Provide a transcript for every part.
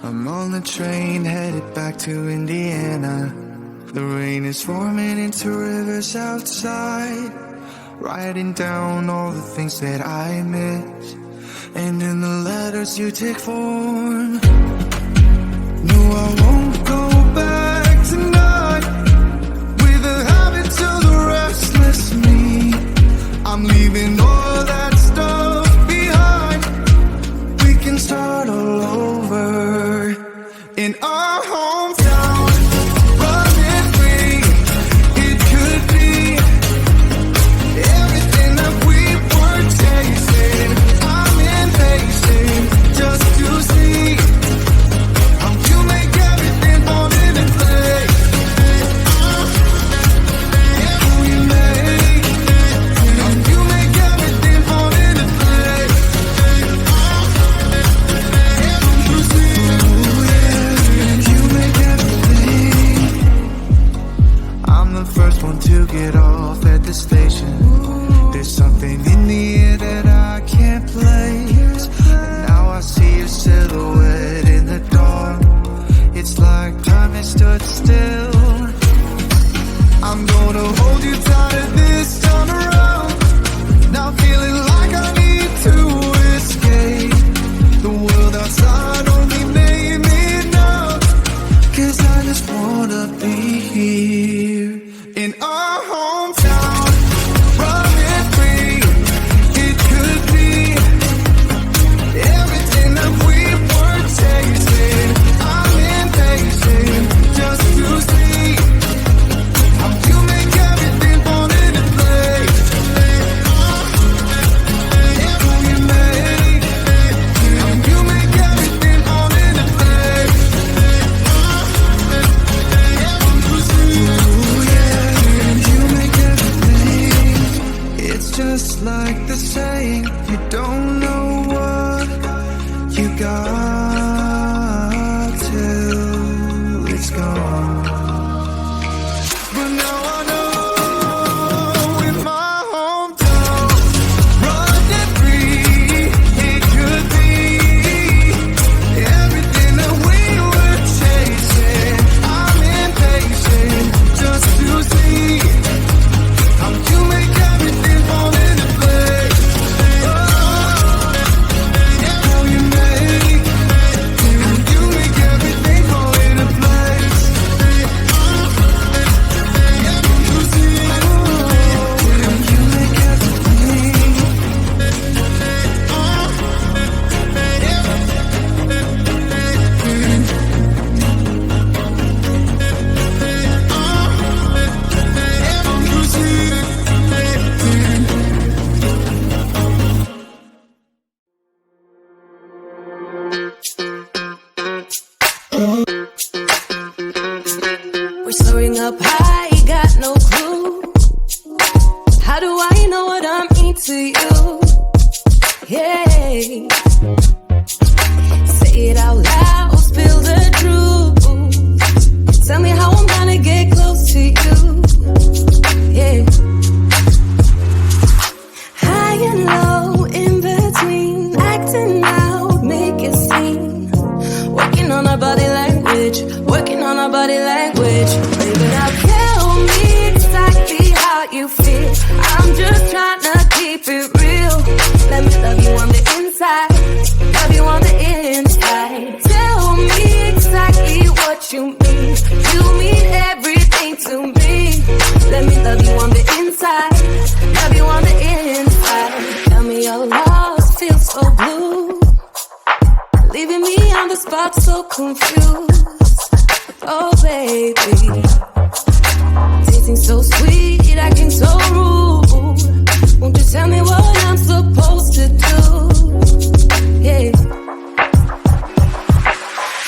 I'm on the train headed back to Indiana. The rain is forming into rivers outside, writing down all the things that I miss, and in the letters you take form. No, I won't go back tonight with the habits of the restless me. I'm leaving all that stuff behind. We can start all over in our hometown, running free. It could be everything that we were chasing. I'm impatient just to see how you make everything fall into place. How you make everything fall into place. I'm the first one to get off at the station. There's something in the air that I can't place. And now I see a silhouette in the dark. It's like time has stood still. I'm gonna hold you tighter this time around. Now feeling like I need to escape. The world outside only made me numb. 'Cause I just wanna be here in our hometown, running free. It could be everything that we were chasing. I'm impatient just to see how you make everything fall into place. How you make everything fall into place. It's just like the saying, you don't know what you got till it's gone. But now I know in my hometown, running free, it could be everything that we were chasing. I'm impatient just to see how you make everything fall into place. How you make everything fall into place. We're soaring up high, got no clue. How do I know what I mean to you? Yeah. Say it out loud, spill the truth. Tell me how I'm gonna get close to you. Yeah. High and low, in between, acting out, make it seem. Working on our body language, working on our body language. Baby, now tell me exactly how you feel. I'm just trying to keep it real. Let me love you on the inside, love you on the inside. Tell me exactly what you mean. You mean everything to me. Let me love you on the inside, love you on the inside. Tell me you're lost, feel so blue. Leaving me on the spot so confused. Oh baby, tasting so sweet, acting so rude. Won't you tell me what I'm supposed to do? Yeah.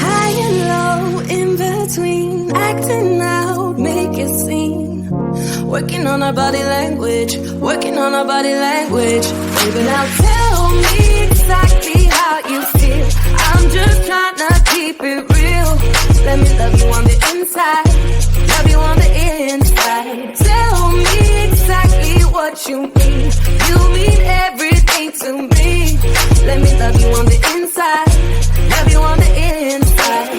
High and low, in between, acting out, make it seem. Working on our body language, working on our body language. Baby, now tell me exactly Let me love you on the inside. Love you on the inside.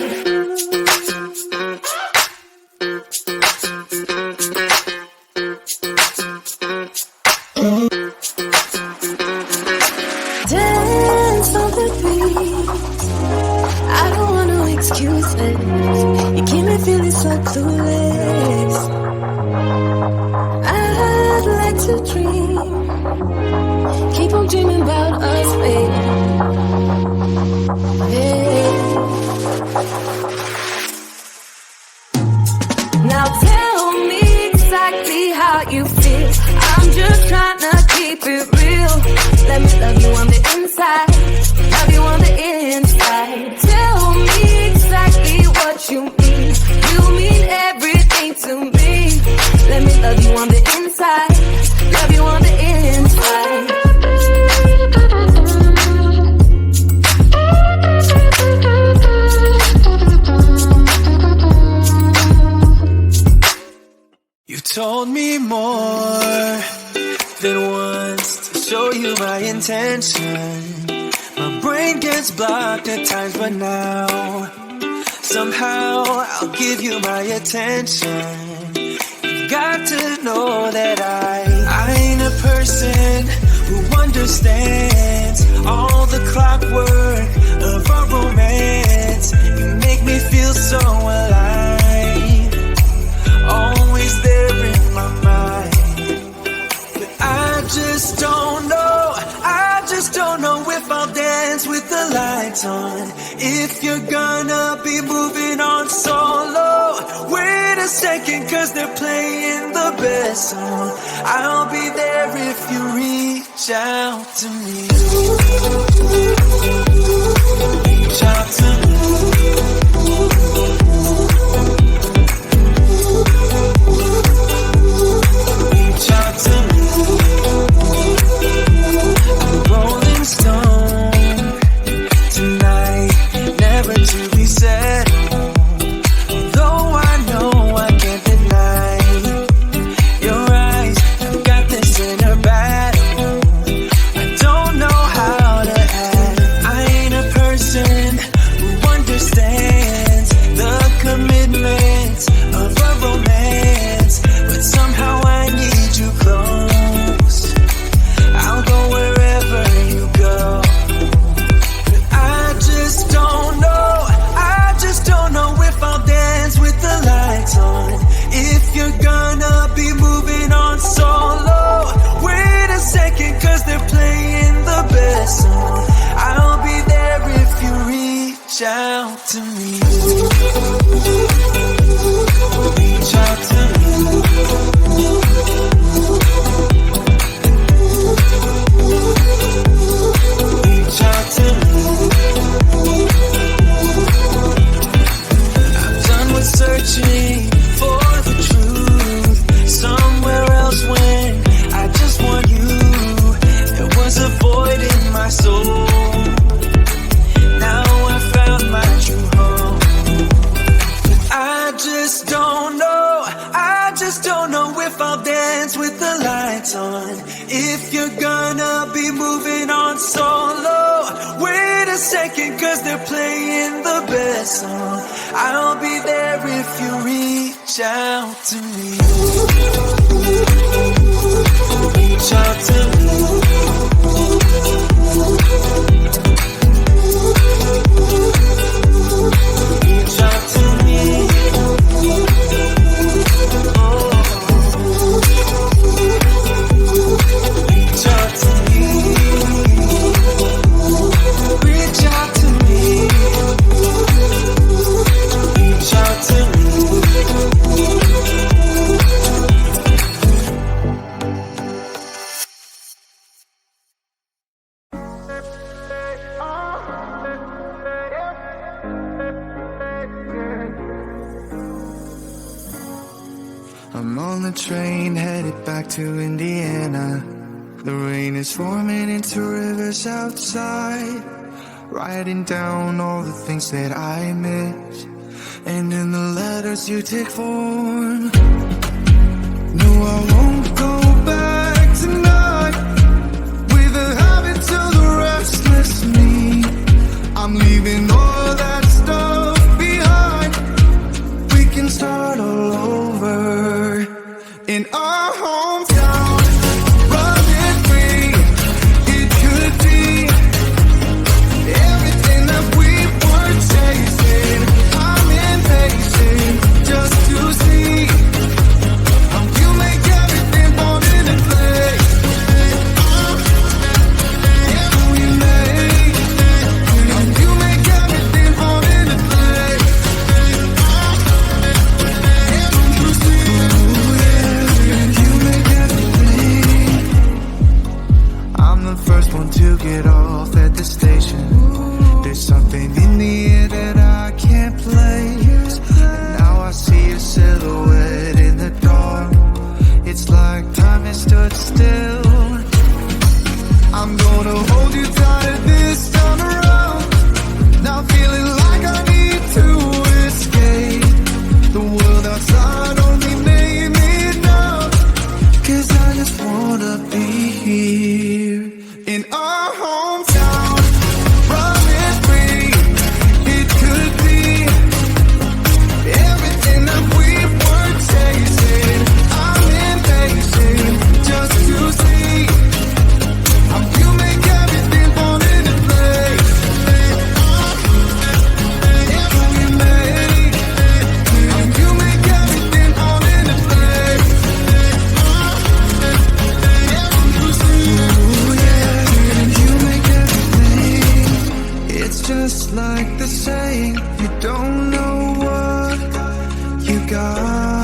Dance on the beat. I don't want no excuses. You keep me feeling so clueless. I'd like to dream. Keep on dreaming about us, baby. Yeah. Now tell me exactly how you feel. I'm just trying to keep it real. Let me love you on the inside. Love you on the inside. Tell me exactly what you mean. You mean everything to me. Let me love you on the inside. Love you on the inside. You told me more than once to show you my intention. My brain gets blocked at times, but now somehow I'll give you my attention. You've got to know that I ain't a person who understands all the clockwork of our romance. You make me feel so alive, always there in my mind. But I just don't know, I just don't know if I'll dance with the lights on. If you're gonna be moving on solo, wait a second, cause they're playing the best song. I'll be there if you reach out to me. Reach out to me. Reach out to me. I'm a rolling stone tonight, never to be settled. Though I know I can't deny your eyes, I've got this inner battle. I don't know how to act. I ain't a person who understands the commitments of a romance, but somehow I need you close. I'll go wherever you go. But I just don't know, I just don't know if I'll dance with the lights on. If you're gonna be moving on solo, wait a second, cause they're playing the best song. I'll be there if you reach out to me. Reach out to me. Reach out to me. I've done what's searching for the truth somewhere else when I just want you. There was a void in my soul. Now I found my true home. But I just don't know, I just don't know if I'll dance with the lights on. If you're gonna be moving on solo, wait a second, cause they're playing the best song. I'll be there if you reach out to me. Reach out to me. Reach out to me. Oh. Reach out to me. Reach out to me. Reach out to me. I'm on the train headed back to Indiana. The rain is forming into rivers outside, writing down all the things that I miss, and in the letters you take form. No, I won't go back tonight with the habits of the restless just like the saying, you don't know what you got